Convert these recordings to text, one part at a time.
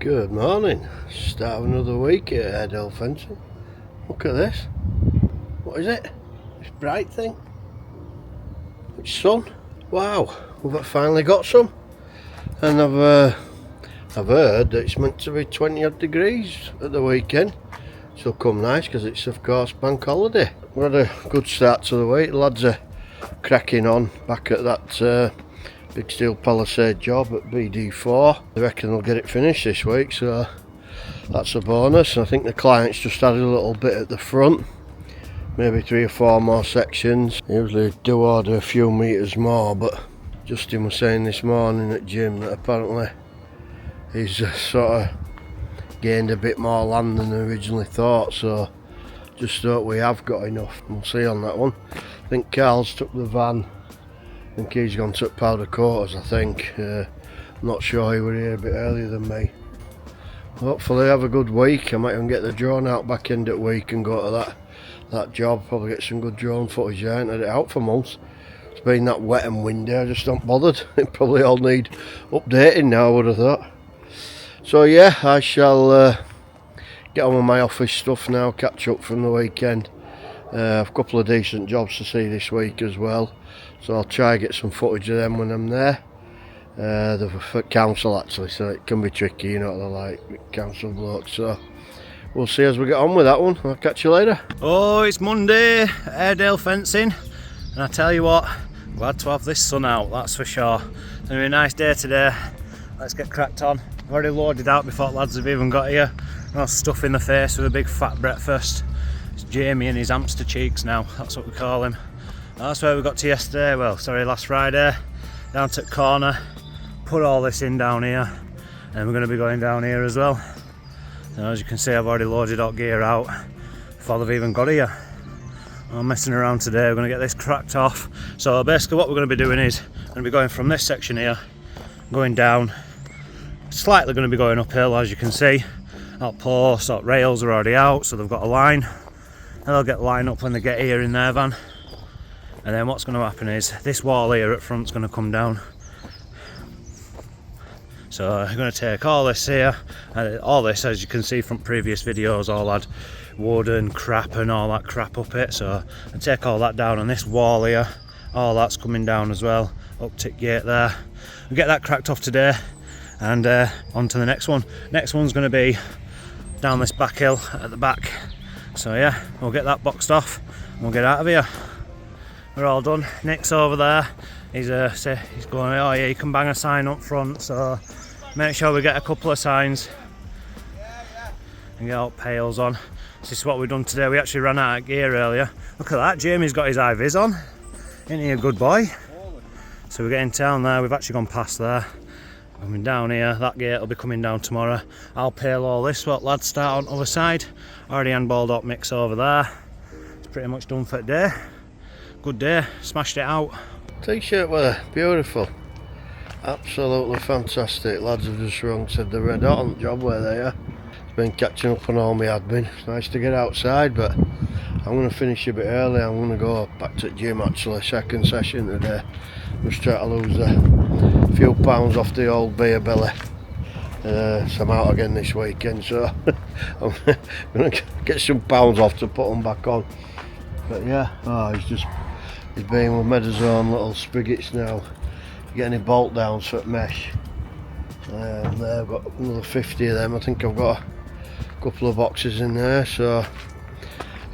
Good morning. Start of another week at Airedale fencing. Look at this. What is it? This bright thing? It's sun. Wow, we've finally got some. And I've heard that it's meant to be 20 odd degrees at the weekend. So come nice because it's of course bank holiday. We had a good start to the week. The lads are cracking on back at that big steel Palisade job at BD4. I reckon they'll get it finished this week, so that's a bonus. I think the client's just added a little bit at the front, maybe 3 or 4 more sections. Usually do order a few metres more, but Justin was saying this morning at gym that apparently he's sort of gained a bit more land than originally thought, so just thought we have got enough. We'll see on that one. I think Carl's took the van. I think he's gone to powder coaters, I think. I'm not sure, he were here a bit earlier than me. Hopefully have a good week. I might even get the drone out back end of the week and go to that job. Probably get some good drone footage. I ain't had it out for months. It's been that wet and windy, I just don't bothered. It probably all need updating now, I would have thought. So yeah, I shall get on with my office stuff now, catch up from the weekend. A couple of decent jobs to see this week as well, so I'll try and get some footage of them when I'm there. They're for council actually, so it can be tricky, you know what they're like, council blokes, so we'll see as we get on with that one. I'll catch you later. Oh, it's Monday, Airedale fencing, and I tell you what, glad to have this sun out, that's for sure. It's going to be a nice day today. Let's get cracked on. I've already loaded out before lads have even got here. No stuff in the face with a big fat breakfast. It's Jamie and his hamster cheeks now, that's what we call him. That's where we got to yesterday, last Friday. Down to the corner, put all this in down here, and we're going to be going down here as well. Now, as you can see, I've already loaded all gear out before they've even got here. I'm messing around today, we're going to get this cracked off. So basically what we're going to be doing is, we're going to be going from this section here, going down, slightly going to be going uphill as you can see. Outposts, rails are already out, so they've got a line. And they'll get the line up when they get here in their van. And then what's going to happen is, this wall here at front's going to come down. So I'm going to take all this here, and all this, as you can see from previous videos, all had wood and crap and all that crap up it. So I take all that down, and this wall here, all that's coming down as well, up to the gate there. We'll get that cracked off today, and on to the next one. Next one's going to be down this back hill at the back. So yeah, we'll get that boxed off and we'll get out of here. We're all done. Nick's over there. He's going, oh yeah, you can bang a sign up front, so make sure we get a couple of signs and get all pails on. This is what we've done today. We actually ran out of gear earlier. Look at that, Jamie's got his high-vis on. Isn't he a good boy? So we're getting down there, we've actually gone past there. Coming down here, that gate will be coming down tomorrow. I'll pail all this, what lads start on the other side. Already handballed up mix over there. It's pretty much done for the day. Good day, smashed it out. T-shirt weather, beautiful. Absolutely fantastic. Lads have just rung, said they're red hot on the job where they are. It's been catching up on all my admin. It's nice to get outside, but I'm going to finish a bit early. I'm going to go back to the gym actually, second session today. Just try to lose a few pounds off the old beer belly. So I'm out again this weekend, so I'm going to get some pounds off to put them back on. But yeah, he's been with Medazone little spigots now. Get any bolt downs for mesh. I've got another 50 of them. I think I've got a couple of boxes in there, so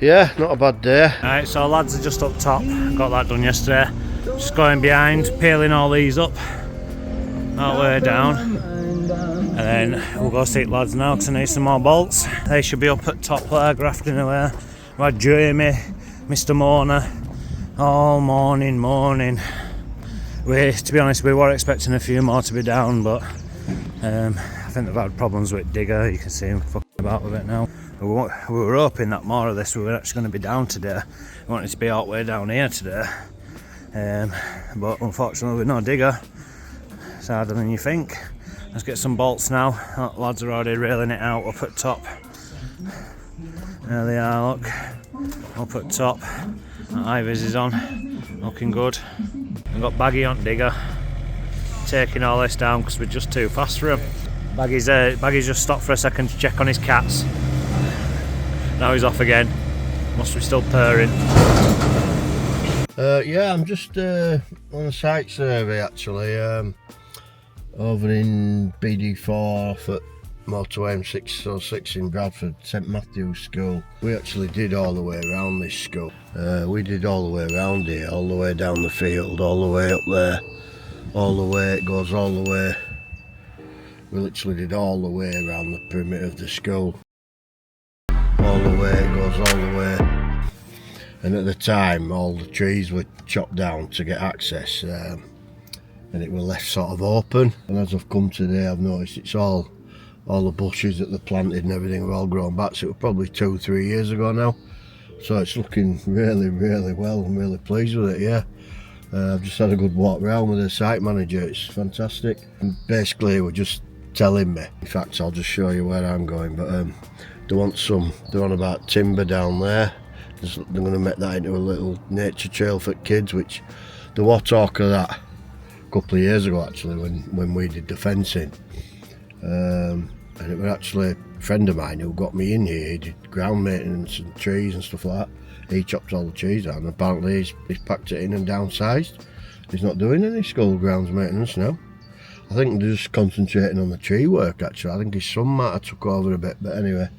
yeah, not a bad day. Alright, so lads are just up top, got that done yesterday. Just going behind, peeling all these up, all the way down. And then we'll go see the lads now because I need some more bolts. They should be up at top there, grafting away. We had Jamie, Mr. Mona, all morning. To be honest, we were expecting a few more to be down, but I think they've had problems with digger. You can see them fucking about with it now. We were hoping that more of this we were actually going to be down today. We wanted to be all the way down here today, but unfortunately with no digger, it's harder than you think. Let's get some bolts now. Oh, lads are already railing it out up at top. There they are, look, up at top. That high-vis is on, looking good. We've got Baggy on digger, taking all this down because we're just too fast for him. Baggy's just stopped for a second to check on his cats. Now he's off again. Must be still purring. Yeah, I'm just on a site survey actually, over in BD4 off at motorway M606 in Bradford, St Matthew's School. We actually did all the way around this school. We did all the way around here, all the way down the field, all the way up there, all the way, it goes all the way. We literally did all the way around the perimeter of the school. All the way, it goes all the way. And at the time all the trees were chopped down to get access, and it was left sort of open. And as I've come today, I've noticed it's all the bushes that they planted and everything were all grown back. So it was probably 2-3 years ago now. So it's looking really, really well. I'm really pleased with it, yeah. I've just had a good walk around with the site manager. It's fantastic. And basically they were just telling me, in fact I'll just show you where I'm going, but they're on about timber down there. They're going to make that into a little nature trail for kids, which there was talk of that a couple of years ago actually when we did the fencing. And it was actually a friend of mine who got me in here. He did ground maintenance and trees and stuff like that. He chopped all the trees down and apparently he's packed it in and downsized. He's not doing any school grounds maintenance now. I think they're just concentrating on the tree work actually. I think his son might have took over a bit, but anyway.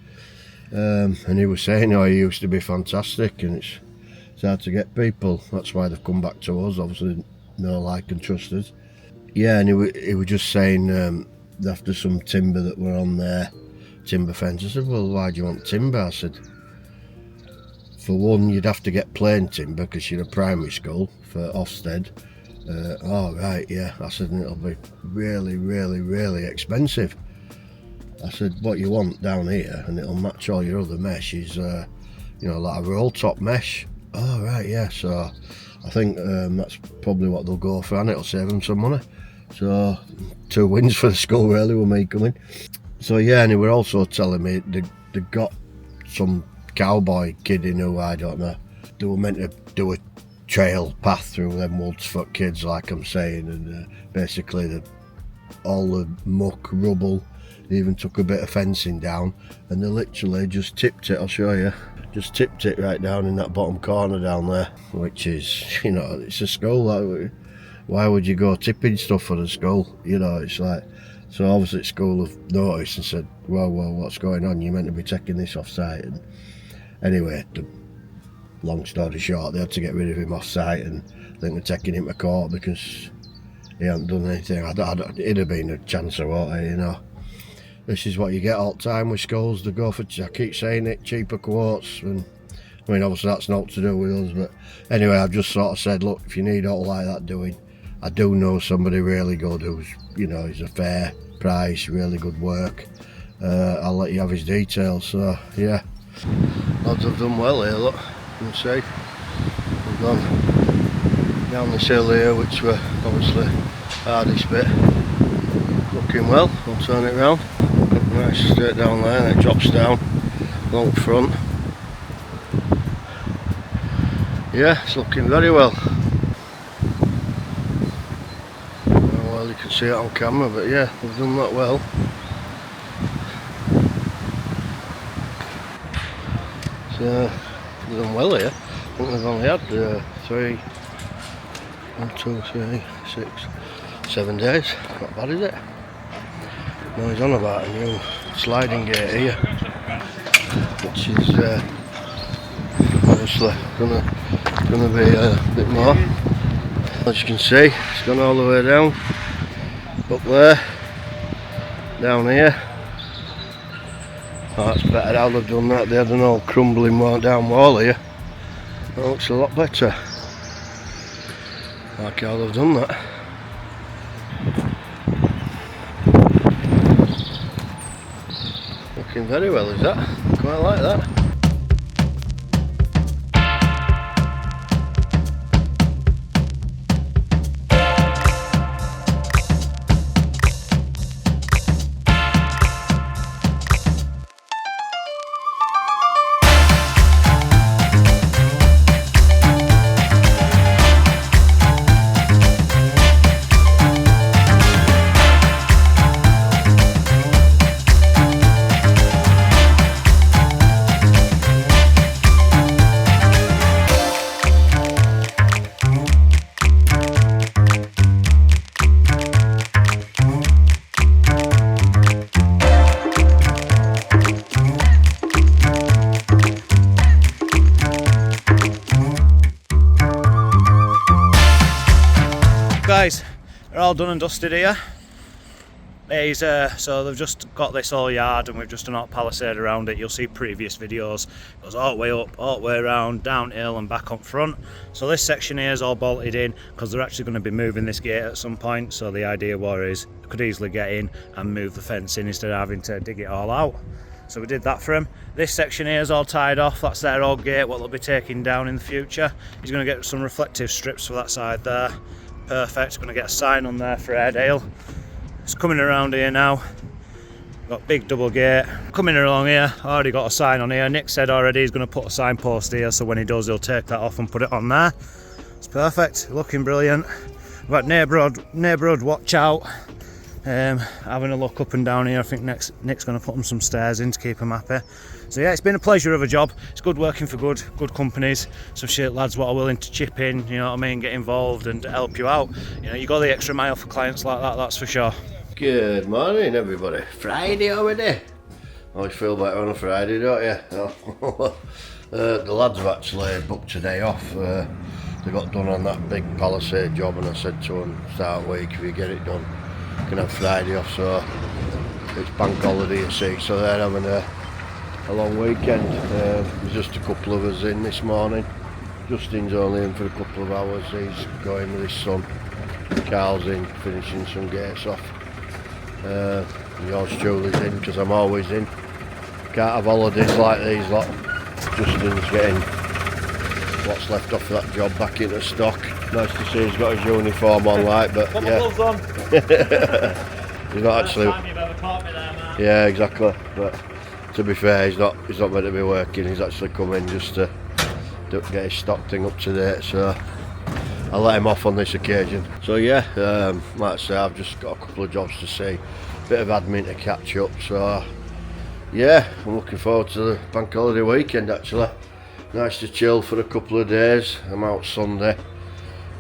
And he was saying how he used to be fantastic, and it's hard to get people. That's why they've come back to us, obviously know, like and trust us. Yeah, and he was just saying after some timber that were on there, timber fence. I said, well, why do you want timber? I said, for one, you'd have to get plain timber because you're a primary school for Ofsted. Oh right, yeah. I said, and it'll be really, really, really expensive. I said, what you want down here, and it'll match all your other mesh, is, like a roll top mesh. Oh, right, yeah, so I think that's probably what they'll go for, and it'll save them some money. So, 2 wins for the school, really, with me coming. So, yeah, and they were also telling me they got some cowboy kid in who, I don't know, they were meant to do a trail path through them woods for kids, like I'm saying, and basically all the muck, rubble. They even took a bit of fencing down and they literally just tipped it, I'll show you, just tipped it right down in that bottom corner down there, which is, it's a school. Why would you go tipping stuff for the school? It's like, so obviously the school have noticed and said, well, what's going on? You're meant to be taking this off site. And anyway, long story short, they had to get rid of him off site, and I think they're taking him to court because he hadn't done anything. It'd have been a chance of water, This is what you get all the time with schools. They go for, I keep saying it, cheaper quotes. And I mean, obviously that's not to do with us, but anyway, I've just sort of said, look, if you need all like that doing, I do know somebody really good who's, is a fair price, really good work. I'll let you have his details. So yeah, lads have done well here. Look, you can see we've gone down this hill here, which were obviously hardest bit. Looking well. I'll turn it round. Nice straight down there, and it drops down along the front. Yeah, it's looking very well. Well, you can see it on camera, but yeah, we've done that well. So we've done well here. I think we've only had 7 days. Not bad, is it? Now he's on about a new sliding gate here, which is obviously gonna be a bit more. As you can see, it's gone all the way down, up there, down here. Oh, that's better how they've done that. They had an old crumbling down wall here. That looks a lot better. I like how they've done that. Looking very well, is that? Quite like that. guys, they're all done and dusted here. So they've just got this whole yard and we've just done a palisade around it. You'll see previous videos. It goes all the way up, all the way around, downhill and back up front. So this section here is all bolted in because they're actually going to be moving this gate at some point. So the idea was I could easily get in and move the fence in instead of having to dig it all out. So we did that for him. This section here is all tied off. That's their old gate, what they'll be taking down in the future. He's going to get some reflective strips for that side there. Perfect. Going to get a sign on there for Airedale. It's coming around here now. Got big double gate. Coming along here, already got a sign on here. Nick said already he's going to put a signpost here, so when he does, he'll take that off and put it on there. It's perfect, looking brilliant. We've got neighbourhood watch out. Having a look up and down here. I think Nick's going to put them some stairs in to keep them happy. So yeah, it's been a pleasure of a job. It's good working for good companies, some shit lads what are willing to chip in, you know what I mean, get involved and help you out. You know, you go the extra mile for clients like that, that's for sure. Good morning everybody. Friday already. Always feel better on a Friday, don't you? The lads have actually booked today off. They got done on that big Palisade job and I said to them, start week, if you get it done, you can have Friday off, so it's bank holiday you see, so they're having a long weekend. There's just a couple of us in this morning. Justin's only in for a couple of hours, he's going with his son. Carl's in, finishing some gates off. Yours truly's in, because I'm always in. Can't have holidays like these lot. Justin's getting what's left off of that job back into stock. Nice to see he's got his uniform on, like, but Put my yeah. gloves on. He's not actually. First time you've ever caught me there, man. Yeah, exactly. But to be fair, he's not meant to be working. He's actually come in just to get his stock thing up to date. So I let him off on this occasion. So yeah, like I say, I've just got a couple of jobs to see, bit of admin to catch up. So yeah, I'm looking forward to the bank holiday weekend actually. Nice to chill for a couple of days. I'm out Sunday,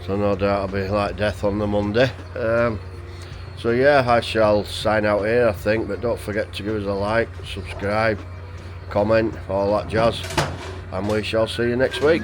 so no doubt I'll be like death on the Monday. So yeah, I shall sign out here I think, but don't forget to give us a like, subscribe, comment, all that jazz, and we shall see you next week.